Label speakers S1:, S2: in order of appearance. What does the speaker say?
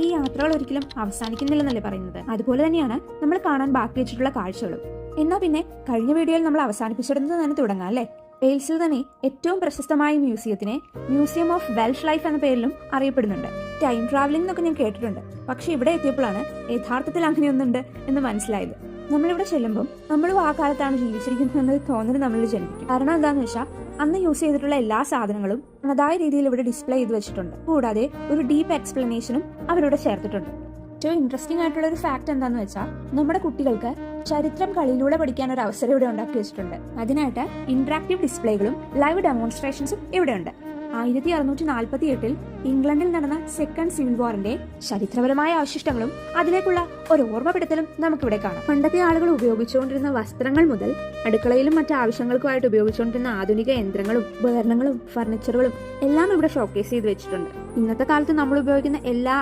S1: ഈ യാത്രകൾ ഒരിക്കലും അവസാനിക്കുന്നില്ലെന്നല്ലേ പറയുന്നത്. അതുപോലെ തന്നെയാണ് നമ്മൾ കാണാൻ ബാക്കി വെച്ചിട്ടുള്ള കാഴ്ചകളും. എന്നാ പിന്നെ കഴിഞ്ഞ വീഡിയോയിൽ നമ്മൾ അവസാനിപ്പിച്ചിടുന്നത് തന്നെ തുടങ്ങാം അല്ലേ? വെയിൽസിൽ തന്നെ ഏറ്റവും പ്രശസ്തമായ മ്യൂസിയത്തിനെ മ്യൂസിയം ഓഫ് വെൽഷ് ലൈഫ് എന്ന പേരിലും അറിയപ്പെടുന്നുണ്ട്. ടൈം ട്രാവലിംഗ് എന്നൊക്കെ ഞാൻ കേട്ടിട്ടുണ്ട്, പക്ഷെ ഇവിടെ എത്തിയപ്പോഴാണ് യഥാർത്ഥത്തിൽ അങ്ങനെയൊന്നുണ്ട് എന്ന് മനസ്സിലായത്. നമ്മളിവിടെ ചെല്ലുമ്പോൾ നമ്മളും ആ കാലത്താണ് ജീവിച്ചിരിക്കുന്നത് എന്നൊരു തോന്നൽ നമ്മളിൽ ജനിപ്പിക്കും. കാരണം എന്താണെന്ന് വെച്ചാൽ അന്ന് യൂസ് ചെയ്തിട്ടുള്ള എല്ലാ സാധനങ്ങളും തനതായ രീതിയിൽ ഇവിടെ ഡിസ്പ്ലേ ചെയ്ത് വെച്ചിട്ടുണ്ട്. കൂടാതെ ഒരു ഡീപ്പ് എക്സ്പ്ലനേഷനും അവരിവിടെ ചേർത്തിട്ടുണ്ട്. ഏറ്റവും ഇൻട്രസ്റ്റിംഗ് ആയിട്ടുള്ള ഒരു ഫാക്ട് എന്താന്ന് വെച്ചാൽ നമ്മുടെ കുട്ടികൾക്ക് ചരിത്രം കളിയിലൂടെ പഠിക്കാൻ ഒരു അവസരം ഇവിടെ ഉണ്ടാക്കി വെച്ചിട്ടുണ്ട്. അതിനായിട്ട് ഇന്ററാക്റ്റീവ് ഡിസ്പ്ലേകളും ലൈവ് ഡെമോൺസ്ട്രേഷൻസും ഇവിടെയുണ്ട്. 1648 ഇംഗ്ലണ്ടിൽ നടന്ന സെക്കൻഡ് സിവിൽ വാറിന്റെ ചരിത്രപരമായ അവശിഷ്ടങ്ങളും അതിലേക്കുള്ള ഒരു ഓർമ്മപ്പെടുത്തലും നമുക്കിവിടെ കാണാം. പണ്ടത്തെ ആളുകൾ ഉപയോഗിച്ചുകൊണ്ടിരുന്ന വസ്ത്രങ്ങൾ മുതൽ അടുക്കളയിലും മറ്റു ആവശ്യങ്ങൾക്കുമായിട്ട് ഉപയോഗിച്ചുകൊണ്ടിരുന്ന ആധുനിക യന്ത്രങ്ങളും ഉപകരണങ്ങളും ഫർണിച്ചറുകളും എല്ലാം ഇവിടെ ഷോക്കേസ് ചെയ്ത് വെച്ചിട്ടുണ്ട്. ഇന്നത്തെ കാലത്ത് നമ്മൾ ഉപയോഗിക്കുന്ന എല്ലാ